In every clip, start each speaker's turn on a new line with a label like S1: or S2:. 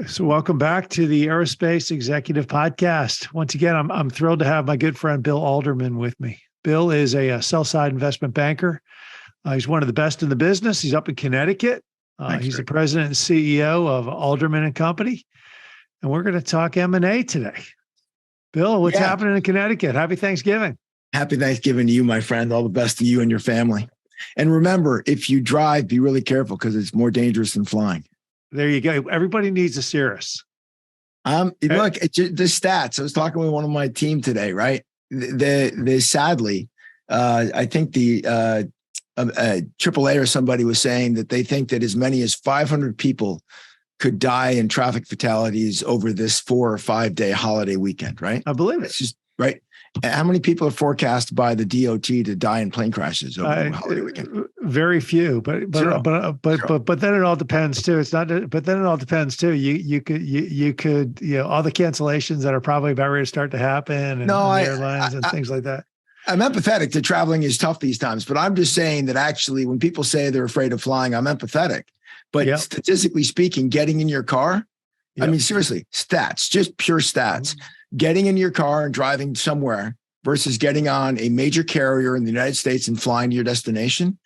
S1: So welcome back to the Aerospace Executive Podcast. Once again, I'm thrilled to have my good friend Bill Alderman with me. Bill is a sell-side investment banker. He's one of the best in the business. He's up in Connecticut. He's the president and CEO of Alderman Company. And we're going to talk M&A today. Bill, what's happening in Connecticut? Happy Thanksgiving.
S2: Happy Thanksgiving to you, my friend. All the best to you and your family. And remember, if you drive, be really careful because it's more dangerous than flying.
S1: There you go. Everybody needs a Cirrus.
S2: Look, the stats. I was talking with one of my team today, right? Sadly, I think the AAA or somebody was saying that they think that as many as 500 people could die in traffic fatalities over this 4 or 5 day holiday weekend, right?
S1: I believe it.
S2: It's just right. How many people are forecast by the DOT to die in plane crashes over the holiday weekend?
S1: Very few, but then it all depends too. It's not, but then it all depends too. You could all the cancellations that are probably about ready to start to happen, and airlines and things like that.
S2: I'm empathetic to traveling is tough these times, but I'm just saying that actually when people say they're afraid of flying, I'm empathetic. But statistically speaking, getting in your car, I mean, seriously, stats, just pure stats. Getting in your car and driving somewhere versus getting on a major carrier in the United States and flying to your destination,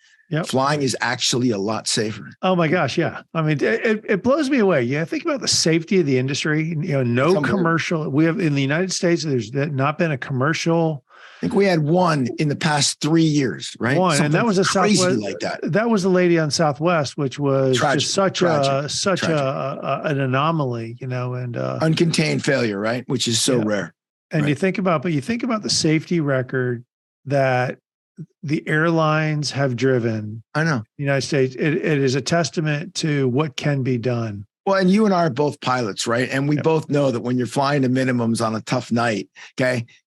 S2: flying is actually a lot safer.
S1: Oh my gosh. Yeah. I mean, it blows me away. Yeah. Think about the safety of the industry. No commercial. We have in the United States, there's not been a commercial.
S2: I think we had one in the past 3 years, right?
S1: Something and that was a
S2: crazy
S1: Southwest,
S2: like that.
S1: That was the lady on Southwest, which was
S2: tragic,
S1: just an anomaly, and
S2: uncontained failure, right? Which is so rare.
S1: And you think about the safety record that the airlines have driven.
S2: I know.
S1: The United States. It is a testament to what can be done.
S2: Well, and you and I are both pilots, right? And we both know that when you're flying to minimums on a tough night,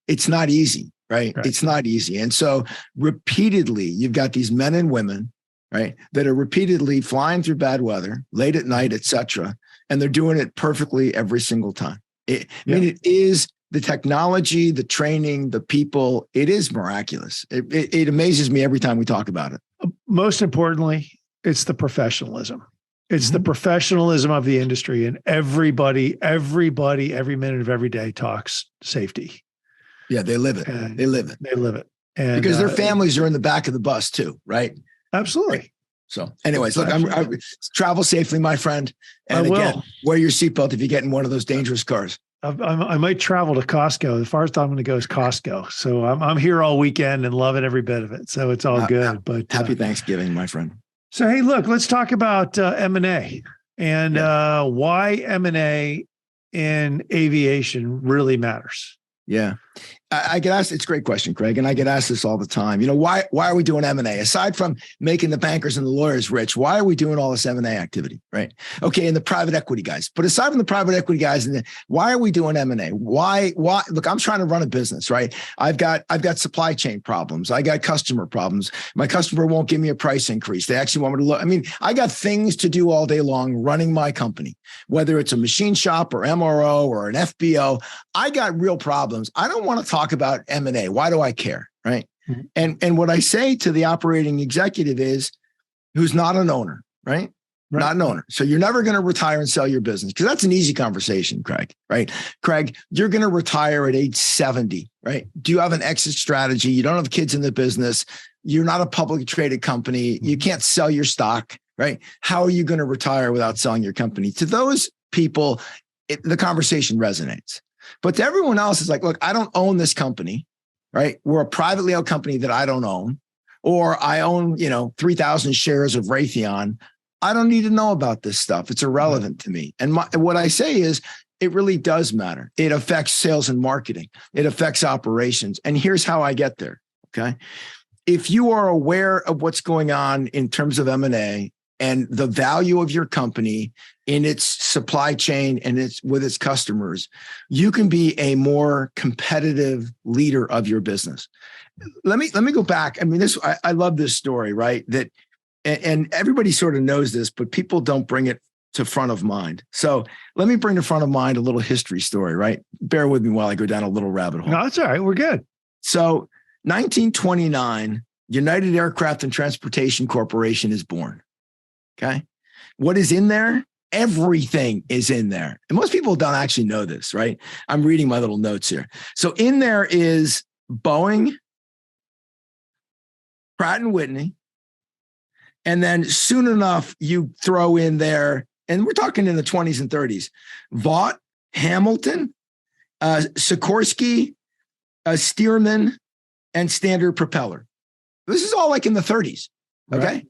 S2: it's not easy. Right. It's not easy. And so repeatedly, you've got these men and women, right, that are repeatedly flying through bad weather, late at night, et cetera. And they're doing it perfectly every single time. I mean, it is the technology, the training, the people. It is miraculous. It amazes me every time we talk about it.
S1: Most importantly, it's the professionalism. It's the professionalism of the industry. And everybody, every minute of every day talks safety.
S2: Yeah, they live it.
S1: And
S2: they live it.
S1: They live it. And
S2: because their families are in the back of the bus too, right?
S1: Absolutely.
S2: Right. So anyways, look, I travel safely, my friend. And again, wear your seatbelt if you get in one of those dangerous cars.
S1: I might travel to Costco. The farthest I'm going to go is Costco. So I'm here all weekend and loving every bit of it. So it's all good. But
S2: happy Thanksgiving, my friend.
S1: So, hey, look, let's talk about M&A and why M&A in aviation really matters.
S2: Yeah. I get asked, it's a great question, Craig. And I get asked this all the time. Why are we doing M&A? Aside from making the bankers and the lawyers rich, why are we doing all this M&A activity, right? Okay, and the private equity guys. But aside from the private equity guys, why are we doing M&A? Why? Look, I'm trying to run a business, right? I've got supply chain problems. I got customer problems. My customer won't give me a price increase. They actually want me to look. I mean, I got things to do all day long running my company, whether it's a machine shop or MRO or an FBO. I got real problems. I don't want to talk about M&A. Why do I care? Right. Mm-hmm. And what I say to the operating executive is who's not an owner, right? Not an owner. So you're never going to retire and sell your business because that's an easy conversation, Craig, right? Craig, you're going to retire at age 70, right? Do you have an exit strategy? You don't have kids in the business. You're not a publicly traded company. You can't sell your stock, right? How are you going to retire without selling your company? To those people, the conversation resonates. But to everyone else, it's like, look, I don't own this company, right? We're a privately held company that I don't own, or I own, 3,000 shares of Raytheon. I don't need to know about this stuff. It's irrelevant to me. And what I say is it really does matter. It affects sales and marketing. It affects operations. And here's how I get there. Okay. If you are aware of what's going on in terms of M&A and the value of your company in its supply chain and with its customers, you can be a more competitive leader of your business. Let me go back. I mean, I love this story, right? And everybody sort of knows this, but people don't bring it to front of mind. So let me bring to front of mind a little history story, right? Bear with me while I go down a little rabbit hole.
S1: No, that's all right. We're good.
S2: So 1929, United Aircraft and Transportation Corporation is born. Okay. What is in there? Everything is in there. And most people don't actually know this, right? I'm reading my little notes here. So in there is Boeing, Pratt and Whitney, and then soon enough, you throw in there, and we're talking in the 20s and 30s, Vought, Hamilton, Sikorsky, Stearman, and Standard Propeller. This is all like in the 30s. Okay.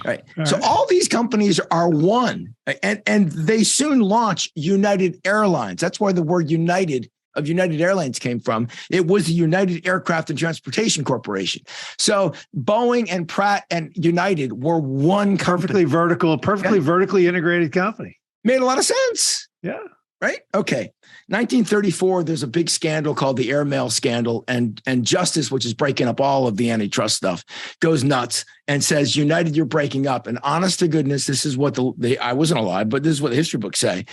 S2: Right. So all these companies are one, and they soon launch United Airlines. That's why the word United Airlines came from. It was the United Aircraft and Transportation Corporation. So Boeing and Pratt and United were one company.
S1: Perfectly vertically integrated company.
S2: Made a lot of sense.
S1: Yeah.
S2: Right. Okay. 1934, there's a big scandal called the airmail scandal, and Justice, which is breaking up all of the antitrust stuff, goes nuts and says, United, you're breaking up. And honest to goodness, this is what I wasn't alive, but this is what the history books say.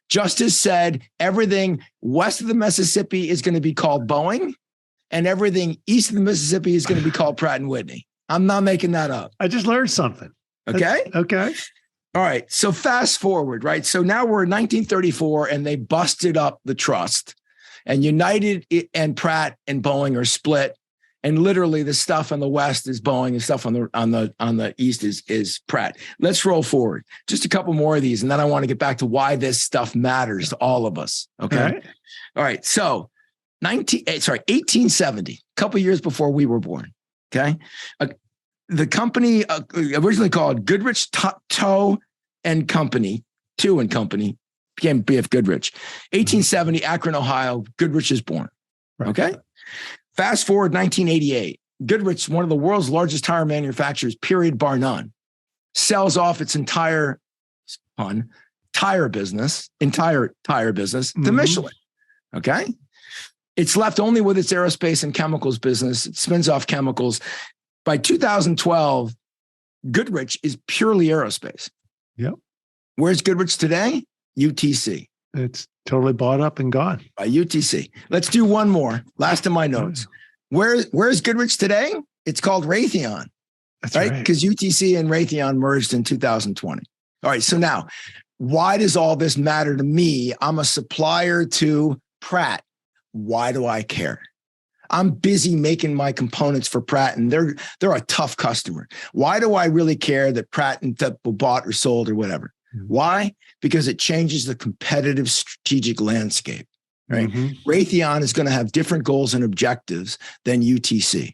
S2: Justice said everything west of the Mississippi is going to be called Boeing, and everything east of the Mississippi is going to be called Pratt and Whitney. I'm not making that up.
S1: I just learned something.
S2: Okay.
S1: Okay.
S2: All right. So fast forward, right? So now we're in 1934 and they busted up the trust, and United and Pratt and Boeing are split. And literally the stuff on the West is Boeing, and stuff on the East is Pratt. Let's roll forward. Just a couple more of these. And then I want to get back to why this stuff matters to all of us. Okay. All right. So 1870, a couple years before we were born. Okay. The company originally called Goodrich Tow and Company, became BF Goodrich. 1870, Akron, Ohio, Goodrich is born. Right. Okay. Fast forward 1988, Goodrich, one of the world's largest tire manufacturers, period, bar none, sells off its entire tire business to Michelin. Okay. It's left only with its aerospace and chemicals business. It spins off chemicals. By 2012, Goodrich is purely aerospace.
S1: Yep. Where's
S2: Goodrich today? UTC.
S1: It's totally bought up and gone.
S2: By UTC. Let's do one more. Last of my notes. Where's Goodrich today? It's called Raytheon.
S1: That's right.
S2: Because UTC and Raytheon merged in 2020. All right. So now, why does all this matter to me? I'm a supplier to Pratt. Why do I care? I'm busy making my components for Pratt, and they're a tough customer. Why do I really care that Pratt and Temple bought or sold or whatever? Mm-hmm. Why? Because it changes the competitive strategic landscape, right? Mm-hmm. Raytheon is going to have different goals and objectives than UTC.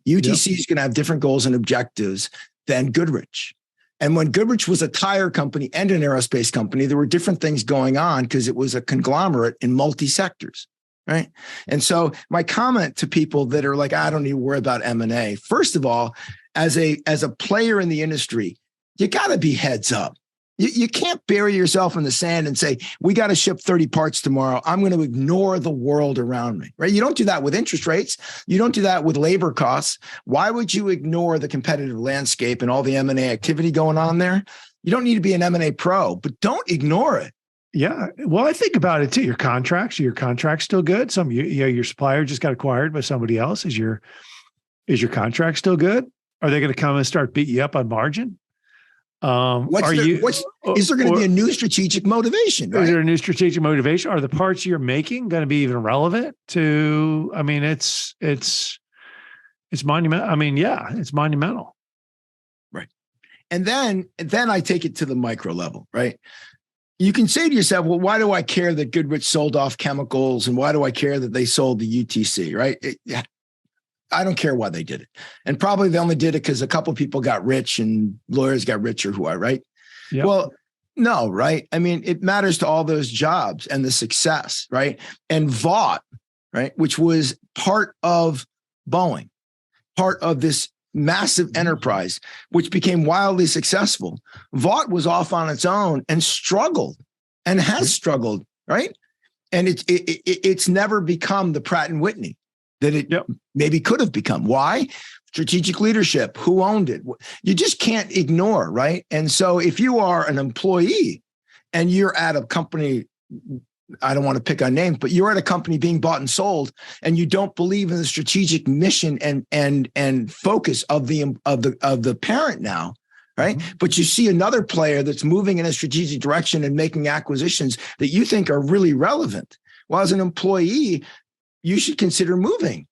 S2: UTC is going to have different goals and objectives than Goodrich. And when Goodrich was a tire company and an aerospace company, there were different things going on because it was a conglomerate in multi-sectors. Right. And so my comment to people that are like, I don't need to worry about M&A. First of all, as a player in the industry, you got to be heads up. You can't bury yourself in the sand and say, we got to ship 30 parts tomorrow. I'm going to ignore the world around me. Right. You don't do that with interest rates. You don't do that with labor costs. Why would you ignore the competitive landscape and all the M&A activity going on there? You don't need to be an M&A pro, but don't ignore it.
S1: Yeah. Well, I think about it too. Your contract's still good. Your supplier just got acquired by somebody else. Is your contract still good? Are they going to come and start beating you up on margin?
S2: Is there going to be a new strategic motivation? Right?
S1: Is there a new strategic motivation? Are the parts you're making going to be even relevant to, I mean, it's monumental. I mean, yeah, it's monumental.
S2: Right. And then I take it to the micro level, right? You can say to yourself, well, why do I care that Goodrich sold off chemicals, and why do I care that they sold the UTC, right? I don't care why they did it. And probably they only did it because a couple of people got rich and lawyers got richer, right? Yep. Well, no, right? I mean, it matters to all those jobs and the success, right? And Vought, right, which was part of Boeing, part of this massive enterprise, which became wildly successful. Vought was off on its own and struggled and has struggled, right? And it's never become the Pratt and Whitney that it maybe could have become. Why? Strategic leadership. Who owned it? You just can't ignore, right? And so if you are an employee and you're at a company, I don't want to pick on names, but you're at a company being bought and sold, and you don't believe in the strategic mission and focus of the parent now, right?
S1: Mm-hmm.
S2: But you see another player that's moving in a strategic direction and making acquisitions that you think are really relevant. Well, as an employee, you should consider moving,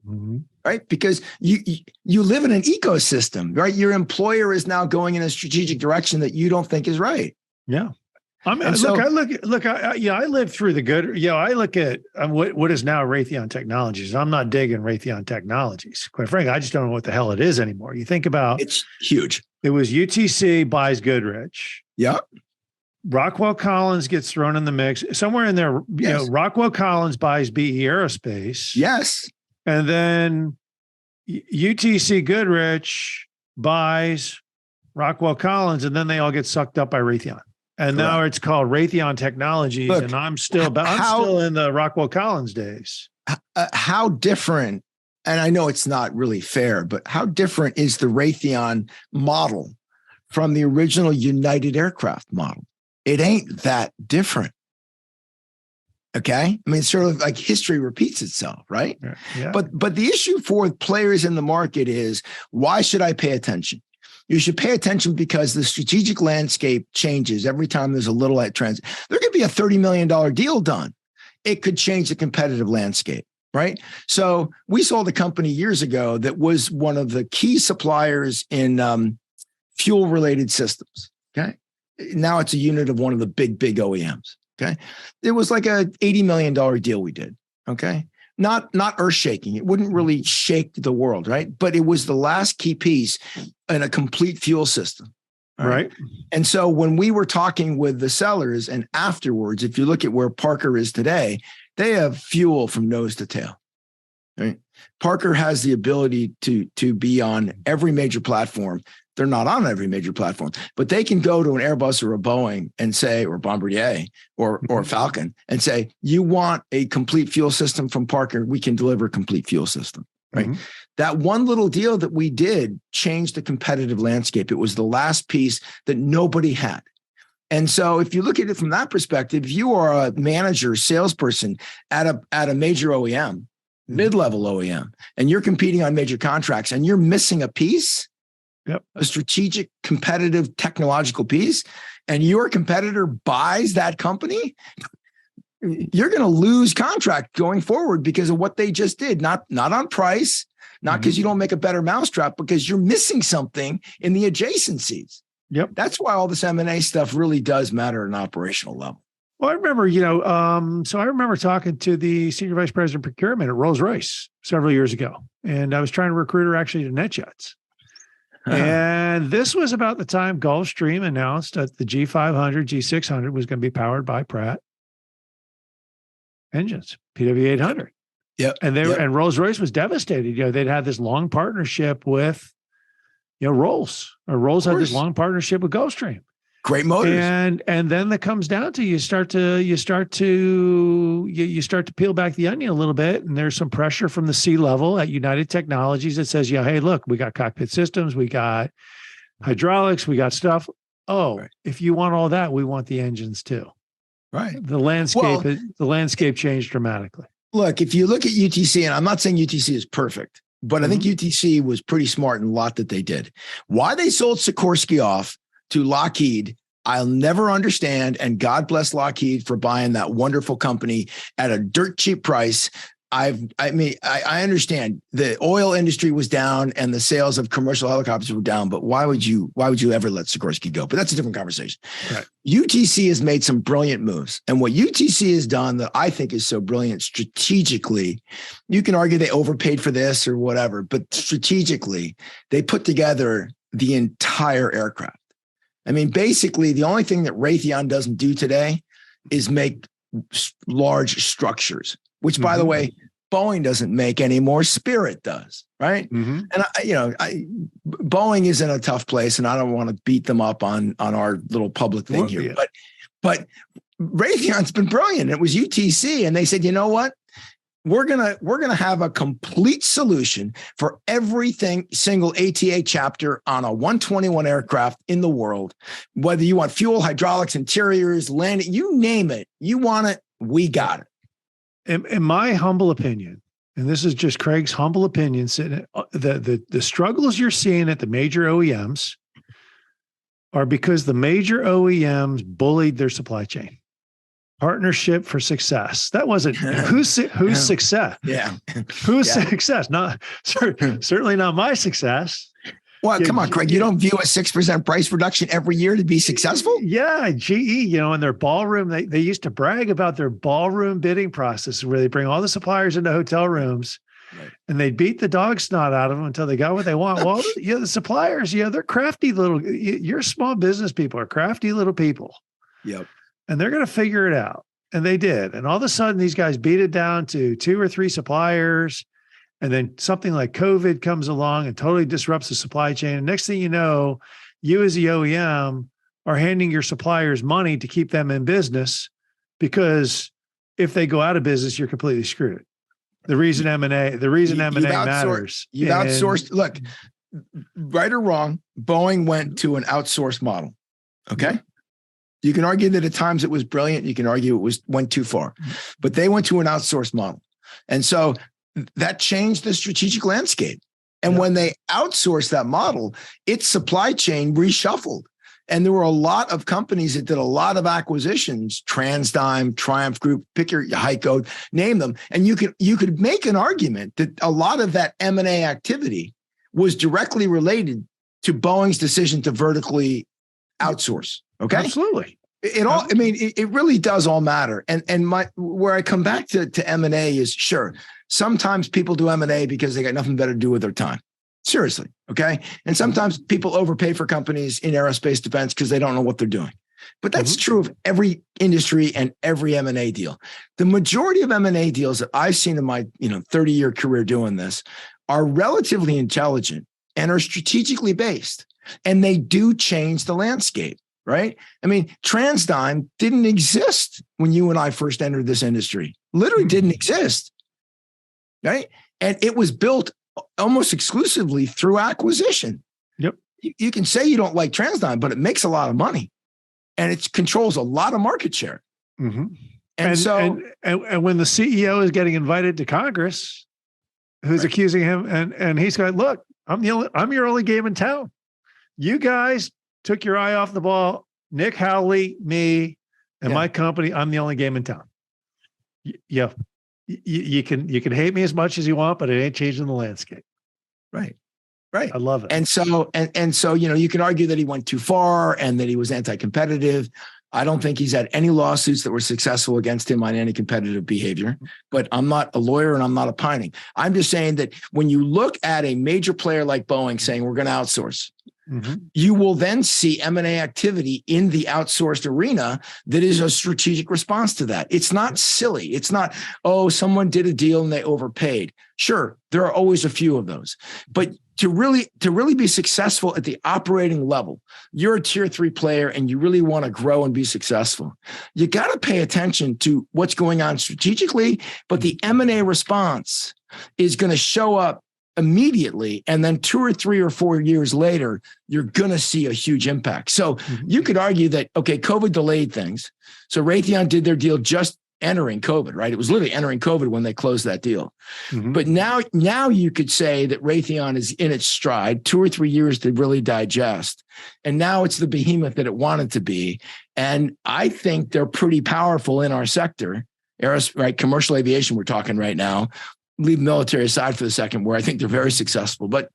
S1: Mm-hmm.
S2: right? Because you live in an ecosystem, right? Your employer is now going in a strategic direction that you don't think is right.
S1: Yeah. I lived through the good. I look at what is now Raytheon Technologies. I'm not digging Raytheon Technologies. Quite frankly, I just don't know what the hell it is anymore. You think about
S2: it's huge.
S1: It was UTC buys Goodrich.
S2: Yeah.
S1: Rockwell Collins gets thrown in the mix. Somewhere in there, Rockwell Collins buys BE Aerospace.
S2: Yes.
S1: And then UTC Goodrich buys Rockwell Collins, and then they all get sucked up by Raytheon. And now it's called Raytheon Technologies, and I'm still in the Rockwell Collins days.
S2: How different, and I know it's not really fair, but how different is the Raytheon model from the original United Aircraft model? It ain't that different. Okay. I mean, it's sort of like history repeats itself, right?
S1: Yeah.
S2: But the issue for players in the market is, why should I pay attention? You should pay attention because the strategic landscape changes every time there's a little at transit. There could be a $30 million deal done. It could change the competitive landscape, right? So we sold a company years ago that was one of the key suppliers in fuel-related systems, okay? Now it's a unit of one of the big OEMs, okay? It was like a $80 million deal we did, okay? Not earth-shaking. It wouldn't really shake the world, right? But it was the last key piece in a complete fuel system.
S1: Right.
S2: And so when we were talking with the sellers and afterwards, if you look at where Parker is today, they have fuel from nose to tail, right? Parker has the ability to be on every major platform. They're not on every major platform, but they can go to an Airbus or a Boeing and say, or Bombardier or Falcon and say, you want a complete fuel system from Parker? We can deliver a complete fuel system, right? Mm-hmm. That one little deal that we did changed the competitive landscape. It was the last piece that nobody had. And so if you look at it from that perspective, if you are a manager, salesperson at a major OEM, mid-level OEM, and you're competing on major contracts and you're missing a piece, a strategic, competitive, technological piece, and your competitor buys that company, you're going to lose contract going forward because of what they just did. Not on price, not because you don't make a better mousetrap, because you're missing something in the adjacencies.
S1: Yep.
S2: That's why all this M&A stuff really does matter at an operational level.
S1: Well, I remember, so I remember talking to the senior vice president of procurement at Rolls-Royce several years ago, and I was trying to recruit her actually to NetJets. And this was about the time Gulfstream announced that the G500, G600 was going to be powered by Pratt engines, PW800.
S2: Yeah.
S1: And Rolls-Royce was devastated. They'd had this long partnership with, Rolls. Or Rolls had this long partnership with Gulfstream.
S2: Great motors.
S1: And then that comes down to you start to peel back the onion a little bit, and there's some pressure from the C-level at United Technologies that says, hey, look, we got cockpit systems, we got hydraulics, we got stuff. If you want all that, we want the engines too.
S2: Right.
S1: The landscape changed dramatically.
S2: Look, if you look at UTC, and I'm not saying UTC is perfect, but I think UTC was pretty smart in a lot that they did. Why they sold Sikorsky off to Lockheed, I'll never understand. And God bless Lockheed for buying that wonderful company at a dirt cheap price. I understand the oil industry was down and the sales of commercial helicopters were down, but why would you ever let Sikorsky go? But that's a different conversation.
S1: Right.
S2: UTC has made some brilliant moves. And what UTC has done that I think is so brilliant strategically, you can argue they overpaid for this or whatever, but strategically, they put together the entire aircraft. I mean, basically, the only thing that Raytheon doesn't do today is make large structures, which, by the way, Boeing doesn't make anymore. Spirit does, right? And Boeing is in a tough place, and I don't want to beat them up on our little public thing here. But Raytheon's been brilliant. It was UTC, and they said, you know what? We're gonna have a complete solution for everything single ATA chapter on a 121 aircraft in the world. Whether you want fuel, hydraulics, interiors, landing, you name it, you want it, we got it.
S1: In my humble opinion, and this is just Craig's humble opinion, the struggles you're seeing at the major OEMs are because the major OEMs bullied their supply chain. Partnership for success. That wasn't who's success.
S2: Yeah.
S1: Who's success? Not certainly not my success.
S2: Well, come on, Craig. You don't view a 6% price reduction every year to be successful?
S1: Yeah, GE, in their ballroom, they used to brag about their ballroom bidding process where they bring all the suppliers into hotel rooms. Right. And they beat the dog snot out of them until they got what they want. Well, the suppliers, they're crafty your small business people are crafty little people.
S2: Yep.
S1: And they're going to figure it out. And they did. And all of a sudden, these guys beat it down to 2 or 3 suppliers. And then something like COVID comes along and totally disrupts the supply chain. And next thing you know, you as the OEM are handing your suppliers money to keep them in business, because if they go out of business, you're completely screwed. The reason M&A matters.
S2: You've outsourced. Look, right or wrong, Boeing went to an outsourced model. Okay. You can argue that at times it was brilliant. You can argue went too far, but they went to an outsourced model. And so that changed the strategic landscape. And when they outsourced that model, its supply chain reshuffled. And there were a lot of companies that did a lot of acquisitions, TransDigm, Triumph Group, pick your HEICO, name them. And you could make an argument that a lot of that M&A activity was directly related to Boeing's decision to vertically outsource. Okay.
S1: Absolutely.
S2: It really does all matter. And where I come back to M&A is, sure, sometimes people do M&A because they got nothing better to do with their time. Seriously. Okay. And sometimes people overpay for companies in aerospace defense because they don't know what they're doing. But that's true of every industry and every M&A deal. The majority of M&A deals that I've seen in my 30-year career doing this are relatively intelligent and are strategically based. And they do change the landscape, right? I mean, TransDigm didn't exist when you and I first entered this industry. Literally didn't exist, right? And it was built almost exclusively through acquisition.
S1: Yep.
S2: You can say you don't like TransDigm, but it makes a lot of money and it controls a lot of market share.
S1: Mm-hmm. And when the CEO is getting invited to Congress, who's accusing him, and he's going, look, I'm your only game in town. You guys took your eye off the ball. Nick Howley, me, and my company. I'm the only game in town. Yeah, you can hate me as much as you want, but it ain't changing the landscape.
S2: Right.
S1: I love it.
S2: And so you can argue that he went too far and that he was anti-competitive. I don't think he's had any lawsuits that were successful against him on any competitive behavior, but I'm not a lawyer and I'm not opining. I'm just saying that when you look at a major player like Boeing saying we're going to outsource, you will then see M&A activity in the outsourced arena that is a strategic response to that. It's not silly. It's not, someone did a deal and they overpaid. Sure, there are always a few of those. But to really be successful at the operating level, you're a tier 3 player and you really want to grow and be successful. You got to pay attention to what's going on strategically, but the M&A response is going to show up immediately. And then 2 or 3 or 4 years later, you're going to see a huge impact. So you could argue that, COVID delayed things. So Raytheon did their deal just entering COVID, right? It was literally entering COVID when they closed that deal. But now you could say that Raytheon is in its stride, 2 or 3 years to really digest. And now it's the behemoth that it wanted to be. And I think they're pretty powerful in our sector, right? Commercial aviation, we're talking right now. Leave military aside for the second, where I think they're very successful. But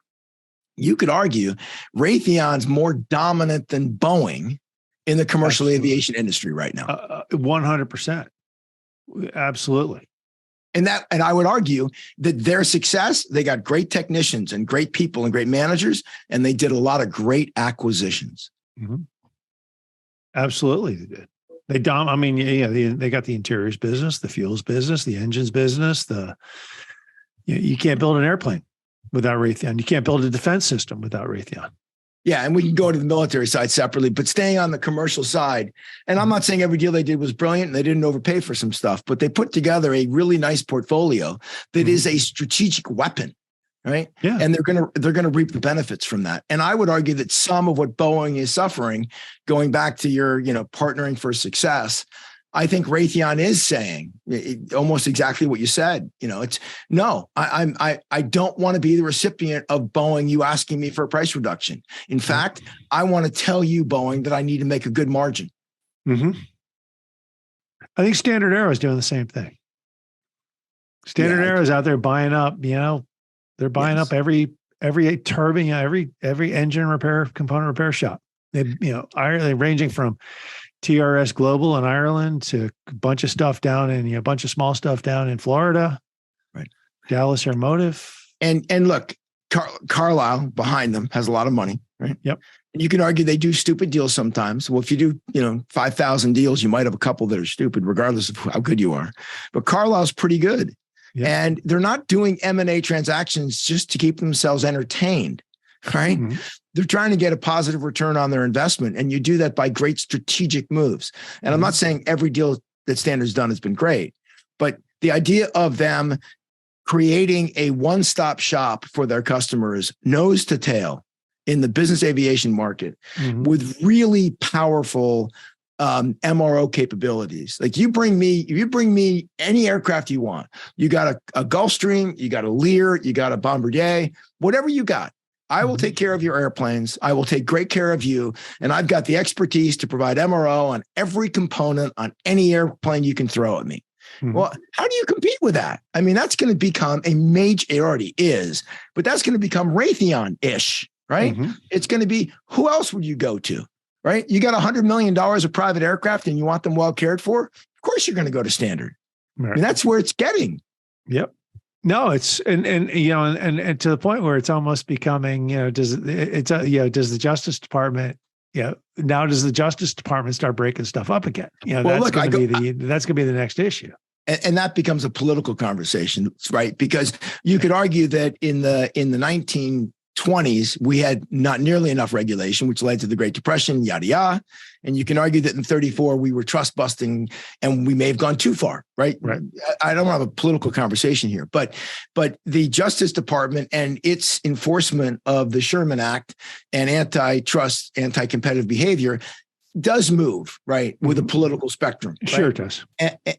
S2: you could argue Raytheon's more dominant than Boeing in the commercial aviation industry right now.
S1: 100%. Absolutely.
S2: And I would argue that their success, they got great technicians and great people and great managers, and they did a lot of great acquisitions.
S1: Absolutely, they did. They got the interiors business, the fuels business, the engines business. You can't build an airplane without Raytheon. You can't build a defense system without Raytheon.
S2: Yeah, and we can go to the military side separately, but staying on the commercial side, and I'm not saying every deal they did was brilliant and they didn't overpay for some stuff, but they put together a really nice portfolio that is a strategic weapon, right?
S1: Yeah.
S2: And they're gonna reap the benefits from that. And I would argue that some of what Boeing is suffering, going back to your partnering for success, I think Raytheon is saying almost exactly what you said. It's no, I don't want to be the recipient of Boeing, you asking me for a price reduction. In fact, I want to tell you, Boeing, that I need to make a good margin.
S1: Mm-hmm. I think Standard Aero is doing the same thing. Standard Aero is out there buying up, they're buying up every turbine, every engine repair, component repair shop. They're ranging from TRS Global in Ireland to a bunch of stuff down in, a bunch of small stuff down in Florida,
S2: right? Dallas
S1: Aeromotive.
S2: And look, Carlisle behind them has a lot of money, right?
S1: Yep.
S2: And you can argue they do stupid deals sometimes. Well, if you do, 5,000 deals, you might have a couple that are stupid, regardless of how good you are. But Carlisle's pretty good. Yep. And they're not doing M&A transactions just to keep themselves entertained, right? Mm-hmm. They're trying to get a positive return on their investment. And you do that by great strategic moves. And I'm not saying every deal that Standard's done has been great, but the idea of them creating a one-stop shop for their customers, nose to tail in the business aviation market with really powerful MRO capabilities. Like you bring me any aircraft you want. You got a Gulfstream, you got a Lear, you got a Bombardier, whatever you got. I will take care of your airplanes. I will take great care of you. And I've got the expertise to provide MRO on every component on any airplane you can throw at me. Mm-hmm. Well, how do you compete with that? I mean, that's going to become a major, it already is, but that's going to become Raytheon-ish, right? Mm-hmm. It's going to be, who else would you go to, right? You got $100 million of private aircraft and you want them well cared for. Of course, you're going to go to Standard. Right. I mean, that's where it's getting.
S1: Yep. No, it's and to the point where it's almost becoming, does the Justice Department, now does the Justice Department start breaking stuff up again? That's going to be the next issue.
S2: And that becomes a political conversation, right? Because you could argue that in the 1920s, we had not nearly enough regulation, which led to the Great Depression, yada, yada. And you can argue that in 34, we were trust busting and we may have gone too far, right? Right. I don't have a political conversation here, but the Justice Department and its enforcement of the Sherman Act and antitrust, anti-competitive behavior does move, right, with a political spectrum.
S1: Right? Sure it does.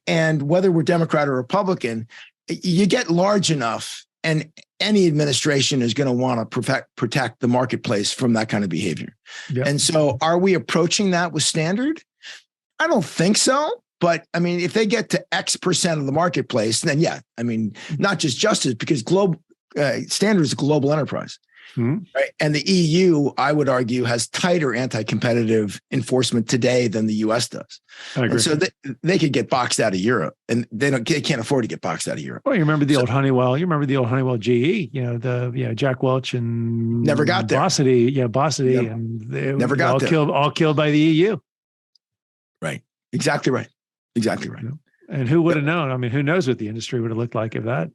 S2: And whether we're Democrat or Republican, you get large enough and any administration is going to want to protect the marketplace from that kind of behavior. Yep. And so are we approaching that with Standard? I don't think so. But I mean, if they get to X% of the marketplace, then yeah, I mean, not just Justice, because Standard is a global enterprise. Mm-hmm. Right. And the EU, I would argue, has tighter anti-competitive enforcement today than the US does. I agree. And so they could get boxed out of Europe, and they can't afford to get boxed out of Europe.
S1: Well, you remember the old Honeywell. You remember the old Honeywell GE. Jack Welch and
S2: never got there.
S1: Bossidy, and they never got there. All killed by the EU.
S2: Right. Exactly right. Exactly right.
S1: And who would have known? I mean, who knows what the industry would have looked like if that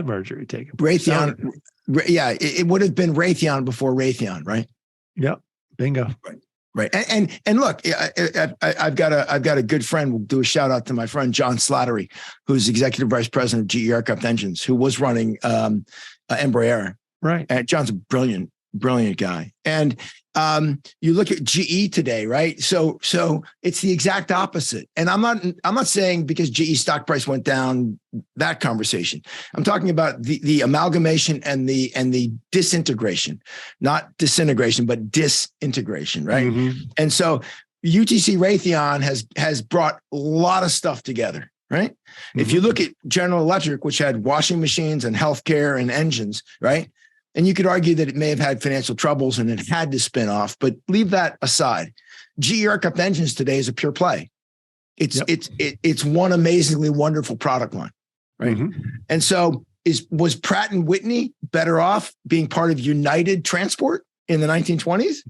S1: merger had taken place.
S2: Raytheon, it would have been Raytheon before Raytheon, right?
S1: Yep. Bingo.
S2: Right. And look, I've got a good friend. We'll do a shout out to my friend John Slattery, who's executive vice president of GE Aircraft Engines, who was running Embraer. Right. And John's a brilliant guy. And you look at GE today, right? So it's the exact opposite. And I'm not saying because GE stock price went down, that conversation. I'm talking about the amalgamation and the disintegration, not disintegration, but disintegration, right? Mm-hmm. And so UTC Raytheon has brought a lot of stuff together, right? Mm-hmm. If you look at General Electric, which had washing machines and healthcare and engines, right? And you could argue that it may have had financial troubles and it had to spin off, but leave that aside. GE Aircraft Engines today is a pure play. It's one amazingly wonderful product line, right? Mm-hmm. And so was Pratt and Whitney better off being part of United Transport in the 1920s?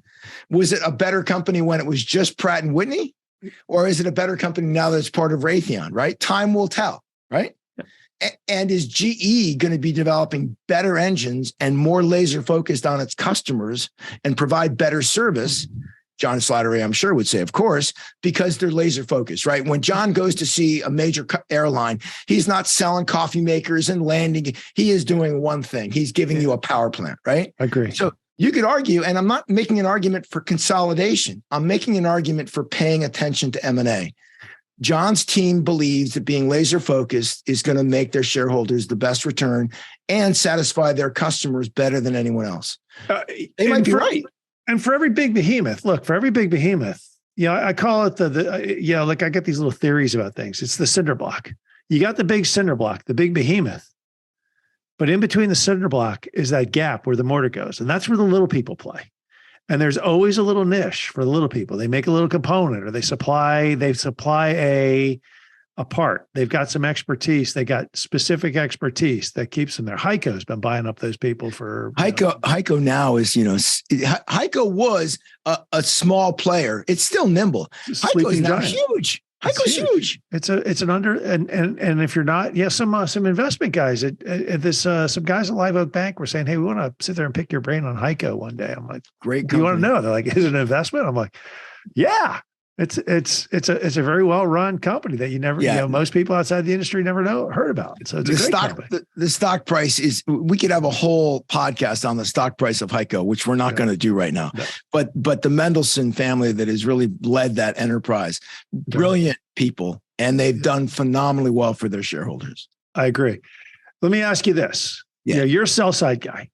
S2: Was it a better company when it was just Pratt and Whitney? Or is it a better company now that it's part of Raytheon, right? Time will tell, right? And is GE going to be developing better engines and more laser focused on its customers and provide better service? John Slattery, I'm sure, would say, of course, because they're laser focused, right? When John goes to see a major airline, he's not selling coffee makers and landing. He is doing one thing. He's giving you a power plant, right?
S1: I agree.
S2: So you could argue, and I'm not making an argument for consolidation. I'm making an argument for paying attention to M&A. John's team believes that being laser focused is going to make their shareholders the best return and satisfy their customers better than anyone else. They might be right.
S1: And for every big behemoth, I call it like I get these little theories about things. It's the cinder block. You got the big cinder block, the big behemoth, but in between the cinder block is that gap where the mortar goes. And that's where the little people play. And there's always a little niche for the little people. They make a little component, or they supply a part. They've got some expertise. They got specific expertise that keeps them there. Heiko's been buying up those people for
S2: Heiko now is, Heiko was a small player. It's still nimble. Heiko is now huge. Heiko's huge.
S1: It's an under and if you're not, some investment guys at this some guys at Live Oak Bank were saying, hey, we want to sit there and pick your brain on Heiko one day. I'm like,
S2: great.
S1: Do you want to know? They're like, is it an investment? I'm like, yeah. It's a very well run company that you never, most people outside the industry never heard about. So it's a great company.
S2: The stock price is, we could have a whole podcast on the stock price of Heiko, which we're not going to do right now. No. But the Mendelsohn family that has really led that enterprise, brilliant people, and they've done phenomenally well for their shareholders.
S1: I agree. Let me ask you this.
S2: Yeah.
S1: You're a sell side guy.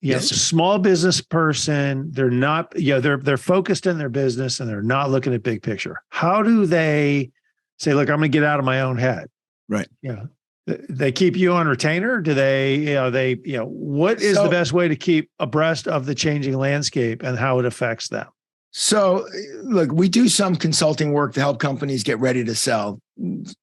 S1: Yes, a small business person. They're not, they're focused in their business and they're not looking at big picture. How do they say, look, I'm going to get out of my own head?
S2: Right.
S1: They keep you on retainer? Do what is the best way to keep abreast of the changing landscape and how it affects them?
S2: So look, we do some consulting work to help companies get ready to sell,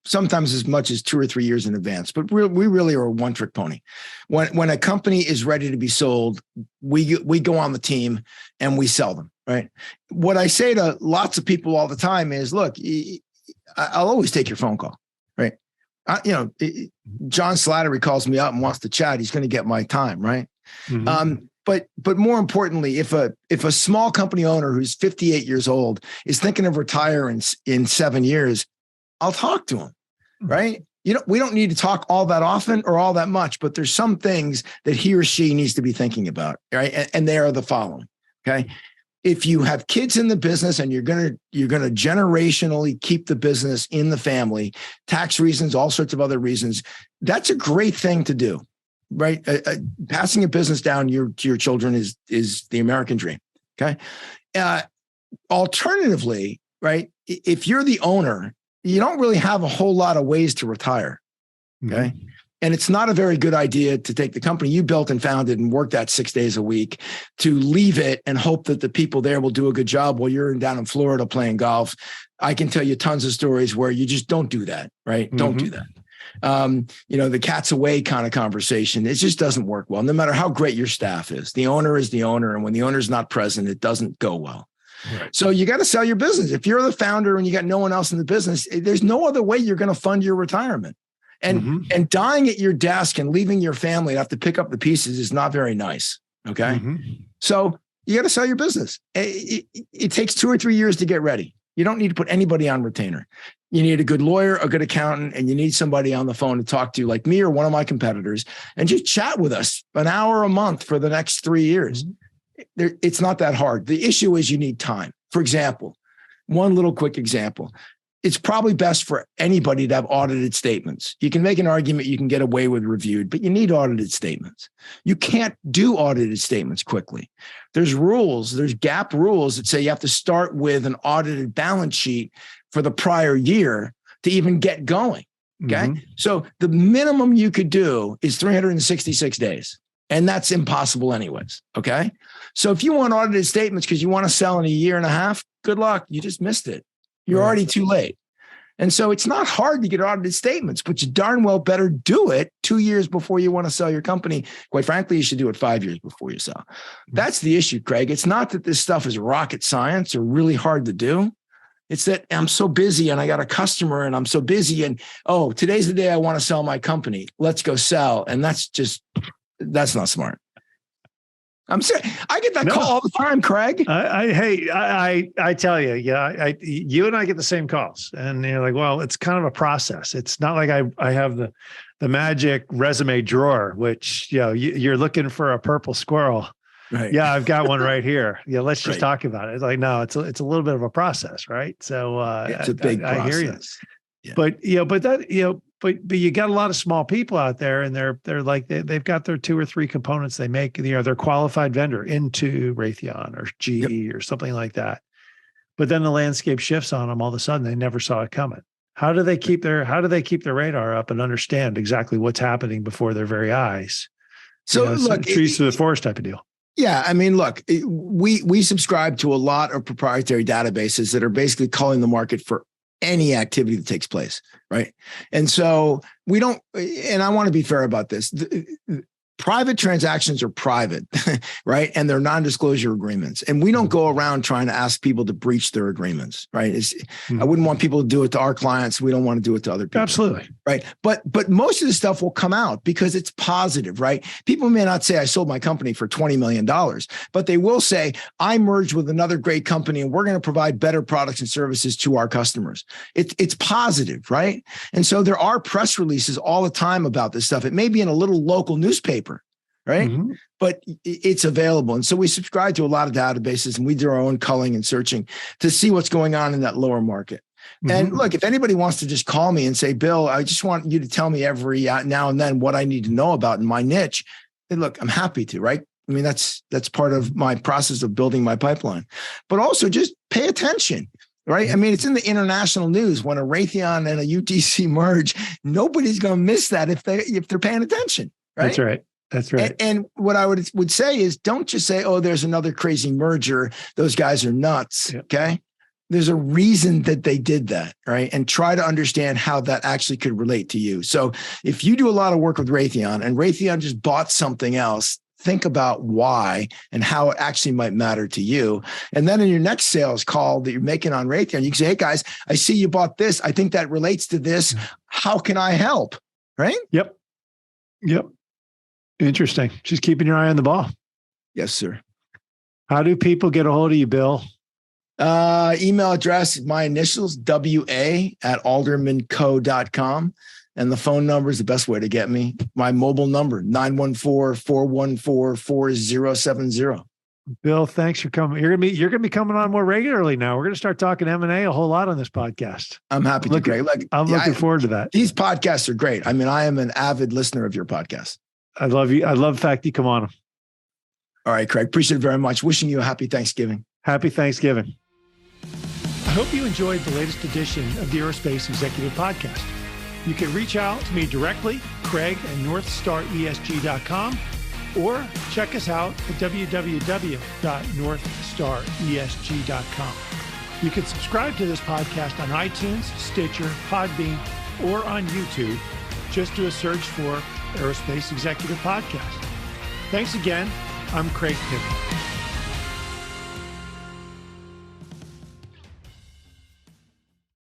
S2: sometimes as much as 2 or 3 years in advance, but we really are a one-trick pony. When a company is ready to be sold, we go on the team and we sell them, right? What I say to lots of people all the time is, look, I'll always take your phone call, right? John Slattery calls me up and wants to chat. He's going to get my time, right? Mm-hmm. But more importantly, if a small company owner who's 58 years old is thinking of retiring in 7 years, I'll talk to him, right? We don't need to talk all that often or all that much, but there's some things that he or she needs to be thinking about, right? And they are the following, okay? If you have kids in the business and you're gonna generationally keep the business in the family, tax reasons, all sorts of other reasons, that's a great thing to do. Right. Passing a business down to your children is the American dream. Okay. Alternatively, right, if you're the owner, you don't really have a whole lot of ways to retire. Okay. Mm-hmm. And it's not a very good idea to take the company you built and founded and worked at 6 days a week to leave it and hope that the people there will do a good job while you're down in Florida playing golf. I can tell you tons of stories where you just don't do that. Right. Mm-hmm. Don't do that. The cat's away kind of conversation. It just doesn't work well, no matter how great your staff is. The owner is the owner. And when the owner's not present, it doesn't go well. Right. So you got to sell your business. If you're the founder and you got no one else in the business, there's no other way you're going to fund your retirement. And dying at your desk and leaving your family to have to pick up the pieces is not very nice. Okay. Mm-hmm. So you got to sell your business. It takes 2 or 3 years to get ready. You don't need to put anybody on retainer. You need a good lawyer, a good accountant, and you need somebody on the phone to talk to, like me or one of my competitors, and just chat with us an hour a month for the next 3 years. Mm-hmm. It's not that hard. The issue is you need time. For example, one little quick example. It's probably best for anybody to have audited statements. You can make an argument you can get away with reviewed, but you need audited statements. You can't do audited statements quickly. There's rules, there's GAAP rules that say you have to start with an audited balance sheet for the prior year to even get going. Okay. Mm-hmm. So the minimum you could do is 366 days. And that's impossible anyways. Okay. So if you want audited statements because you want to sell in a year and a half, good luck. You just missed it. You're already too late. And so it's not hard to get audited statements, but you darn well better do it 2 years before you want to sell your company. Quite frankly, you should do it 5 years before you sell. That's the issue, Craig. It's not that this stuff is rocket science or really hard to do. It's that I'm so busy and I got a customer and I'm so busy and, today's the day I want to sell my company. Let's go sell. And that's not smart. I'm saying I get that call all the time, Craig.
S1: I tell you, you and I get the same calls, and you're like, well, it's kind of a process. It's not like I have the magic resume drawer, which you're looking for a purple squirrel. Right. Yeah, I've got one right here. Yeah, let's just talk about it. It's like, no, it's a little bit of a process, right? So
S2: it's a big process.
S1: I hear you.
S2: Yeah.
S1: But you got a lot of small people out there, and they're like they've got their 2 or 3 components they make. They're qualified vendor into Raytheon or GE or something like that. But then the landscape shifts on them all of a sudden. They never saw it coming. How do they keep their radar up and understand exactly what's happening before their very eyes?
S2: So look,
S1: trees to the forest type of deal.
S2: Yeah, I mean, look, we subscribe to a lot of proprietary databases that are basically calling the market for any activity that takes place, right? And so we don't, and I want to be fair about this. Private transactions are private, right? And they're non-disclosure agreements. And we don't go around trying to ask people to breach their agreements, right? I wouldn't want people to do it to our clients. We don't want to do it to other people.
S1: Absolutely.
S2: Right. But most of the stuff will come out because it's positive, right? People may not say I sold my company for $20 million, but they will say I merged with another great company and we're going to provide better products and services to our customers. It's positive, right? And so there are press releases all the time about this stuff. It may be in a little local newspaper, right? Mm-hmm. But it's available. And so we subscribe to a lot of databases and we do our own culling and searching to see what's going on in that lower market. Mm-hmm. And look, if anybody wants to just call me and say, Bill, I just want you to tell me every now and then what I need to know about in my niche. And look, I'm happy to, right? I mean, that's part of my process of building my pipeline, but also just pay attention. Right. I mean, it's in the international news when a Raytheon and a UTC merge. Nobody's going to miss that if they're paying attention. Right.
S1: That's right. That's right.
S2: And what I would say is don't just say, oh, there's another crazy merger. Those guys are nuts. Yep. Okay. There's a reason that they did that. Right. And try to understand how that actually could relate to you. So if you do a lot of work with Raytheon and Raytheon just bought something else, think about why and how it actually might matter to you. And then in your next sales call that you're making on Raytheon, you can say, hey guys, I see you bought this. I think that relates to this. How can I help? Right.
S1: Yep. Interesting. Just keeping your eye on the ball.
S2: Yes, sir.
S1: How do people get a hold of you, Bill?
S2: Email address, my initials, wa@aldermanco.com. And the phone number is the best way to get me. My mobile number, 914-414-4070.
S1: Bill, thanks for coming. You're gonna be coming on more regularly now. We're gonna start talking M&A a whole lot on this podcast.
S2: I'm happy to, Greg.
S1: I'm looking forward to that.
S2: These podcasts are great. I mean, I am an avid listener of your podcast.
S1: I love you. I love the fact you come on them.
S2: All right, Craig. Appreciate it very much. Wishing you a happy Thanksgiving.
S1: Happy Thanksgiving. I hope you enjoyed the latest edition of the Aerospace Executive Podcast. You can reach out to me directly, Craig at northstaresg.com, or check us out at www.northstaresg.com. You can subscribe to this podcast on iTunes, Stitcher, Podbean, or on YouTube. Just do a search for Aerospace Executive Podcast. Thanks again. I'm Craig Pickens.